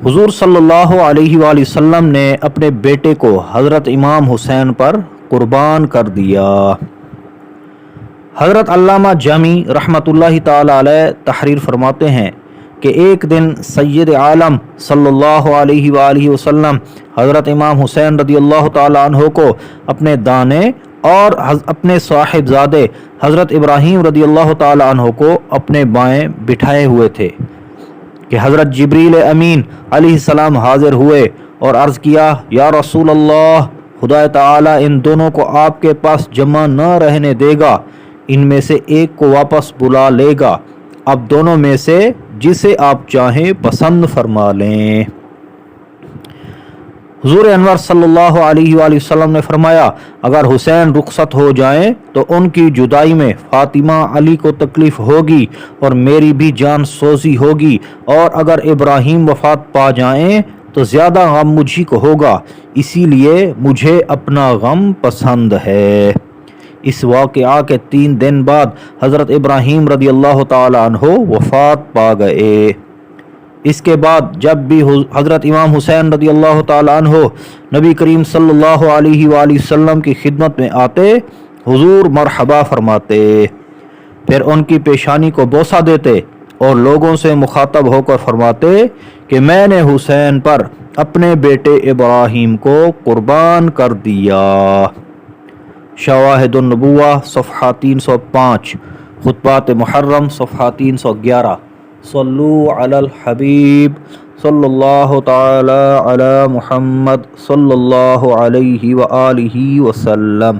حضور صلی اللہ علیہ وآلہ وسلم نے اپنے بیٹے کو حضرت امام حسین پر قربان کر دیا۔ حضرت علامہ جامی رحمۃ اللہ تعالی علیہ تحریر فرماتے ہیں کہ ایک دن سید عالم صلی اللہ علیہ وآلہ وسلم حضرت امام حسین رضی اللہ تعالی عنہ کو اپنے دانے اور اپنے صاحبزادے حضرت ابراہیم رضی اللہ تعالی عنہ کو اپنے بائیں بٹھائے ہوئے تھے کہ حضرت جبریل امین علیہ السلام حاضر ہوئے اور عرض کیا، یا رسول اللہ، خدا تعالی ان دونوں کو آپ کے پاس جمع نہ رہنے دے گا، ان میں سے ایک کو واپس بلا لے گا، اب دونوں میں سے جسے آپ چاہیں پسند فرما لیں۔ حضور انور صلی اللہ علیہ وآلہ وسلم نے فرمایا، اگر حسین رخصت ہو جائیں تو ان کی جدائی میں فاطمہ علی کو تکلیف ہوگی اور میری بھی جان سوزی ہوگی، اور اگر ابراہیم وفات پا جائیں تو زیادہ غم مجھی کو ہوگا، اسی لیے مجھے اپنا غم پسند ہے۔ اس واقعہ کے 3 دن بعد حضرت ابراہیم رضی اللہ تعالی عنہ وفات پا گئے۔ اس کے بعد جب بھی حضرت امام حسین رضی اللہ تعالی عنہ نبی کریم صلی اللہ علیہ وآلہ وسلم کی خدمت میں آتے، حضور مرحبا فرماتے، پھر ان کی پیشانی کو بوسہ دیتے اور لوگوں سے مخاطب ہو کر فرماتے کہ میں نے حسین پر اپنے بیٹے ابراہیم کو قربان کر دیا۔ شواہد النبوہ صفحہ 305، خطبات محرم صفحہ 311۔ صلو علی الحبیب صلی اللہ تعالی علی محمد صلی اللہ علیہ وآلہ وسلم۔